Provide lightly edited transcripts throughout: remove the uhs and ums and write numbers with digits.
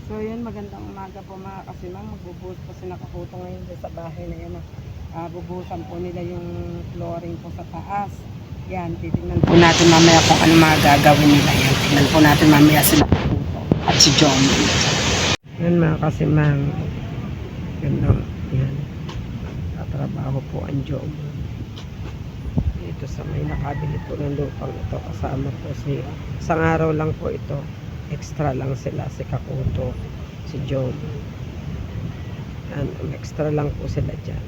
So yun, magandang umaga po mga kasimang. Magbubuhos po si Nakakuto ngayon sa bahay na yan. Bubuhusan po nila yung flooring po sa taas. Yan, titignan po natin mamaya kung ano mga gagawin nila. Yan, tignan po natin mamaya si Nakakuto at si John. Yan mga kasimang. Gandang, yan. Tatrabaho po ang John. Dito sa may nakabili po ng lupang ito. Kasama po si, isang araw lang po ito. Extra lang sila, si Kakuto, si John. Extra lang po sila dyan.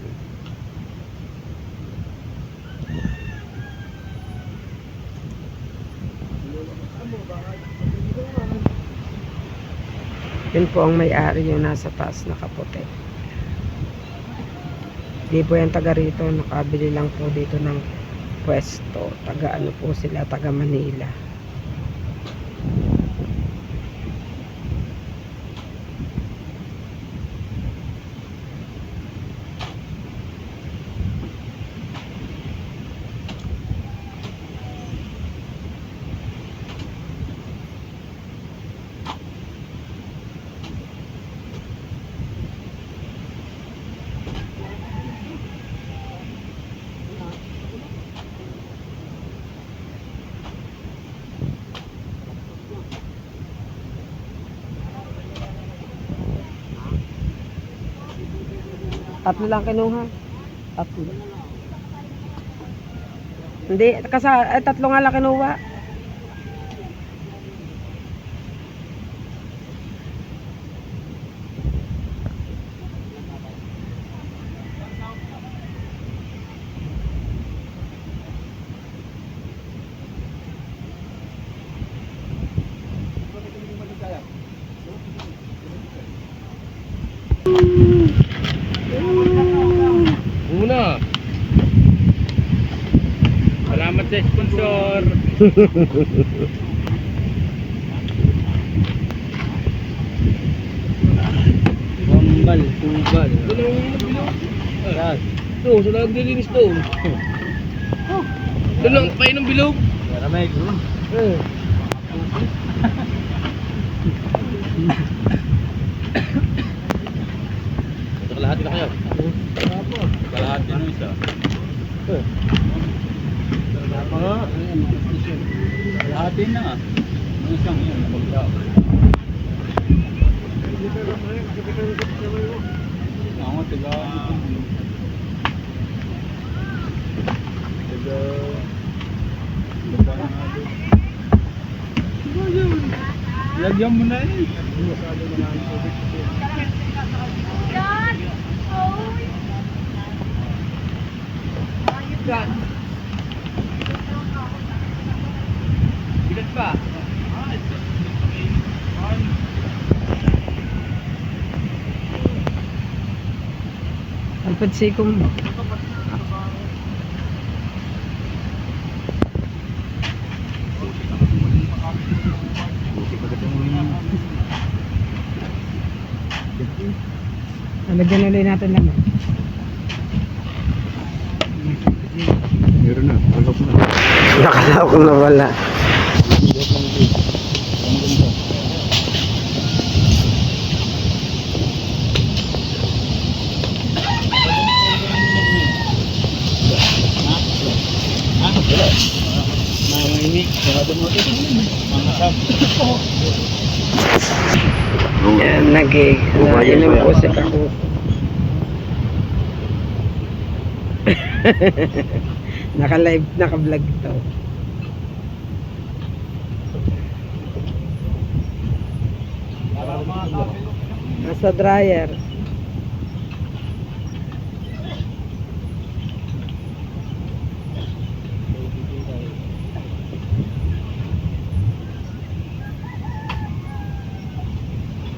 Yun po ang may-ari yung nasa taas nakaputi. Di po yung taga rito, nakabili lang po dito ng pwesto. Taga ano po sila, taga Manila. Tatlo lang kinuha. Tatlo. Hindi, tatlo nga lang kinuha. Una. Salamat sa sponsor. Bambal, tubal. Ito, sa lang dilinis doon. Doon lang, pain ng bilog. Maramay, doon. Ito kalahati na kayo. Kalahati ng isa. Kalahati na nga. Ang isang yun, napagdaw. Ako, tiga. Lagyan mo na eh. Bigat pa. Alpad sikom. Lagyan ulit natin naman. Meron na. Nakalawak na wala. Yan, nag-inom po si Kakuto. Naka-live, naka-vlog to. Nasa dryer.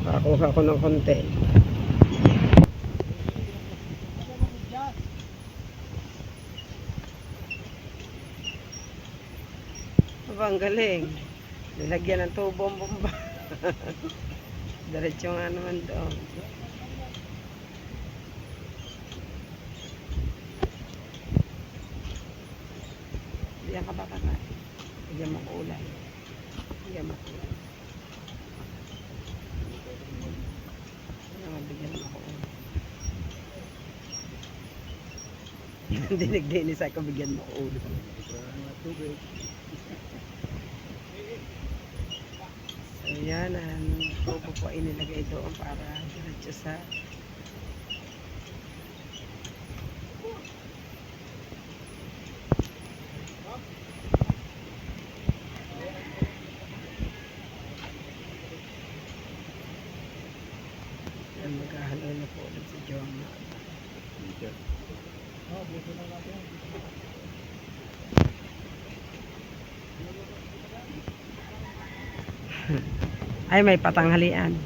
Pakuha ko ng konti. Ang galing. Nilagyan ng tubong bomba. Diretso nga naman doon. Diyan ka ba kaka? Diyan mo kulay. Diyan mo kulay. Dinig-dinis ay bigyan mo ko ulo. So yan, ang tubo po ay nilagay doon para diretso sa maghahalo na po ulit si Joma. Ay, may patanghalian.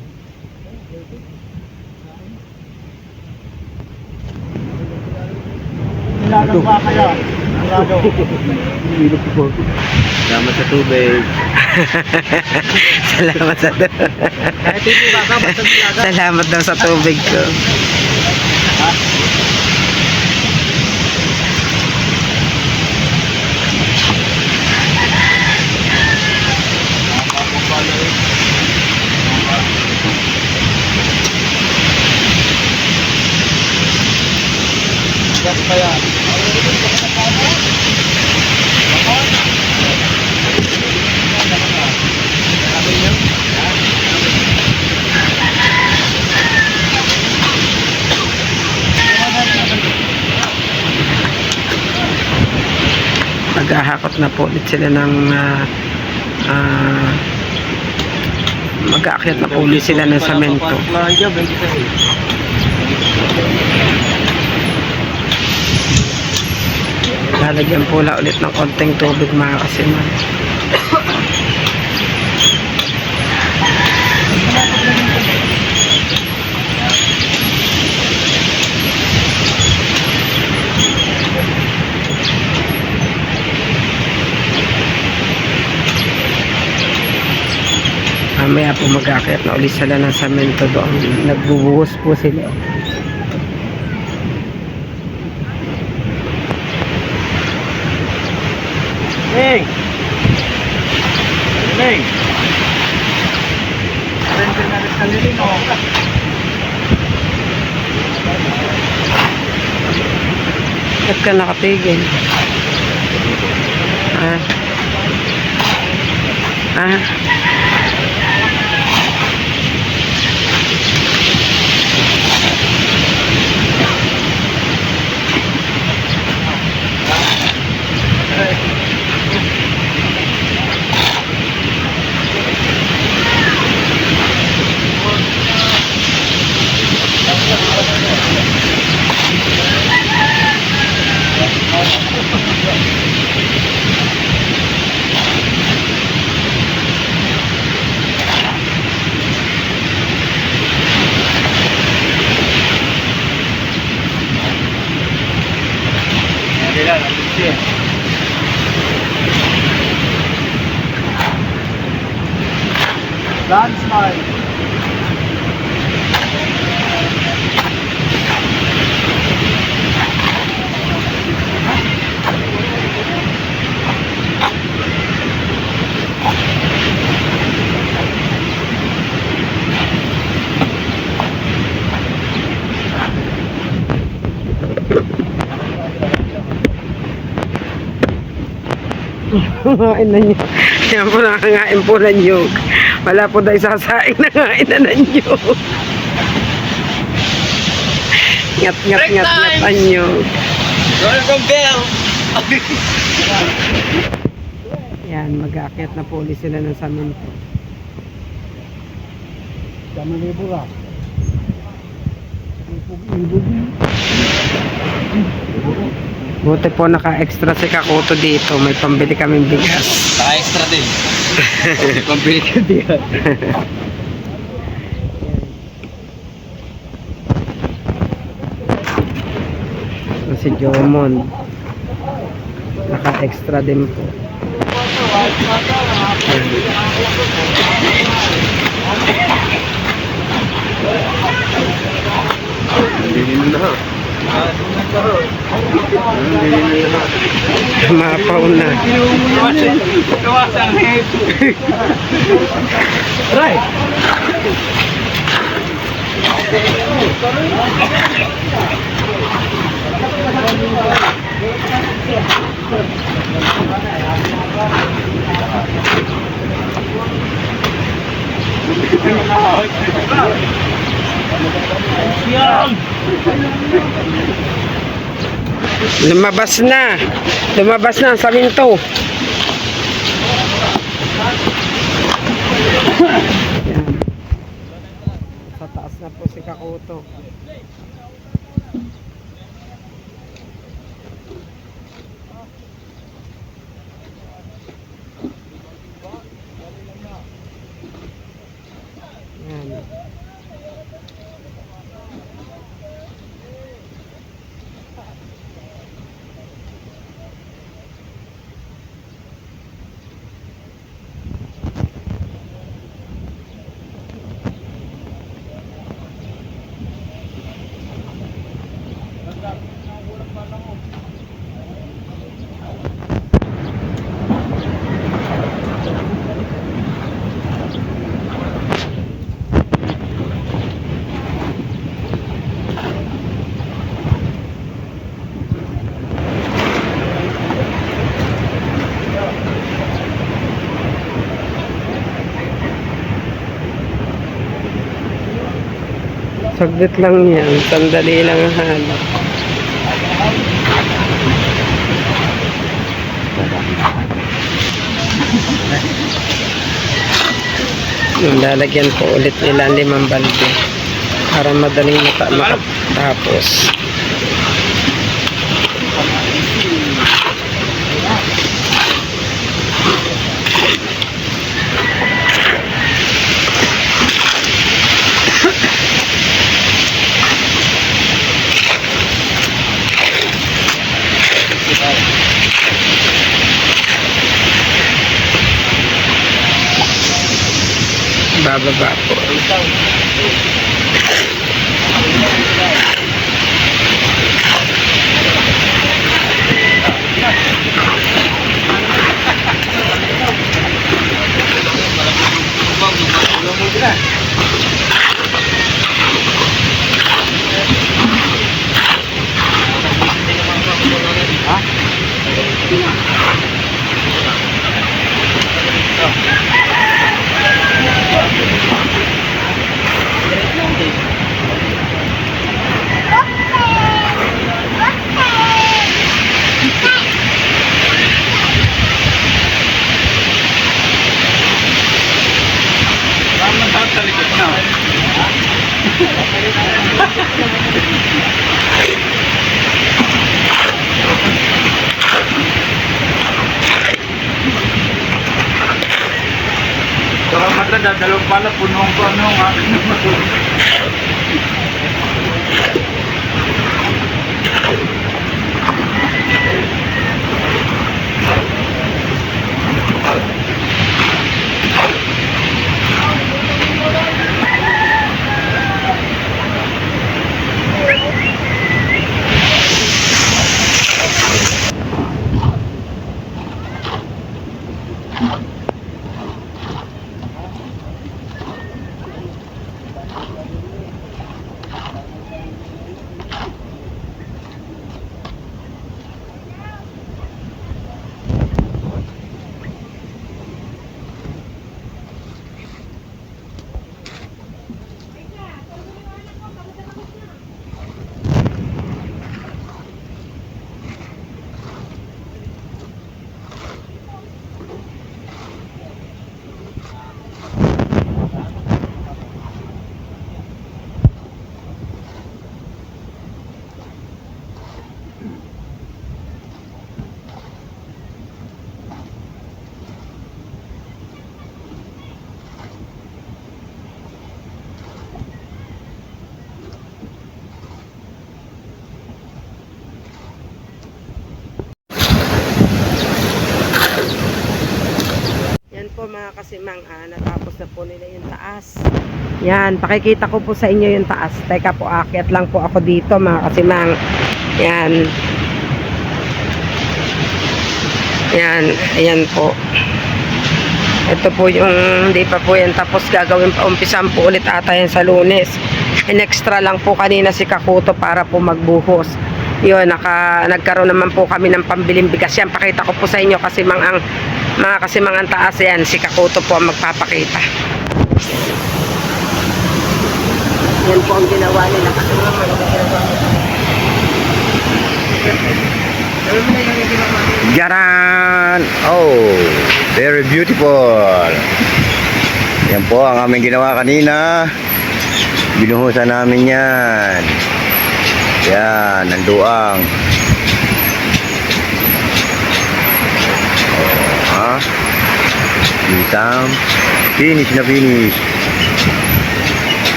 Nilagang pa kaya. Salamat sa tubig. Salamat sa tubig. Salamat daw sa tubig ko. Maghahakot na po ulit sila ng mag-aakyat na po ulit sila ng semento. Lalagyan po ulit ng konting tubig mga kasiman. Mamaya po mag-aakyat na ulit sila ng semento doon. Nagbubuhos po sila. Hey! Hey! Render na rin kalilin, o. Ba't ka nakatigil? Landslide. Kumain na nyo. Yan po nakakain po ng nyug. Wala po tayo sasaing na kain na ng nyug. Ngat ang nyug. Welcome bell! Yan, mag-aakyat na po ulit sila ng semento. Kamalibura. Buti po naka-extra si Kakuto dito. May pambili kaming bigas. Naka-extra din. Pambili ka din. Si Jomon. Naka-extra din po. Hindi na ha. Mapaw na. Kawasan head. Right. Yan! Lumabas na. Lumabas na sa minto. Yan. Sa taas na po si Kakuto. Yan. Saglit lang yan. Sandali lang ang hanap. Lalagyan po ulit nila 5 balde para madaling makatapos. Bababa po. Baka matanda, dalawang pala, punong ko ano ang akin naman. Mga kasimang, natapos na po nila yung taas. Yan, pakikita ko po sa inyo yung taas. Teka po, akyat lang po ako dito mga kasimang. Yan. Yan, ayan po. Ito po yung, hindi pa po yan tapos, gagawin pa, umpisan po ulit ata yan sa Lunes. In extra lang po kanina si Kakuto para po magbuhos. Yun, nagkaroon naman po kami ng pambiling bigas. Yan, pakita ko po sa inyo kasi mga kasimang ang taas yan. Si Kakuto po ang magpapakita. Yan po ang ginawa nila. Jaran! Oh, very beautiful. Yan po ang aming ginawa kanina. Binuhusan namin yan. Yan, ang duang. Oh, ha? Isang finish na finish.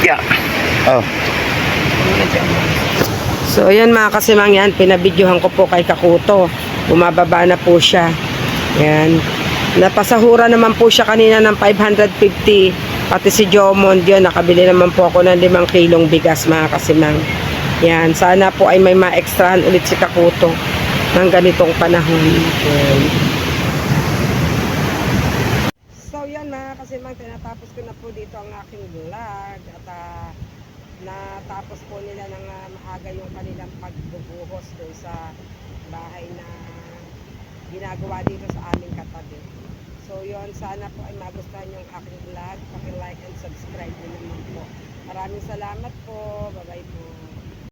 Yeah. Oh. So, ayan mga kasimang yan, pinabidyohan ko po kay Kakuto. Bumababa na po siya. Yan. Napasahura naman po siya kanina ng 550. Pati si Jomond yun, nakabili naman po ako ng 5 kilong bigas mga kasimang. Yan. Sana po ay may ma-extrahan ulit si Kakuto ng ganitong panahon. Yan. So, yan mga kasimang, tinatapos ko na po dito ang aking vlog. At natapos po nila ng maaga yung kanilang pagbubuhos doon sa bahay na ginagawa dito sa aming katabi. So yun, sana po ay magustuhan yung aking vlog. Paki-like and subscribe din naman po. Maraming salamat po. Bye-bye po.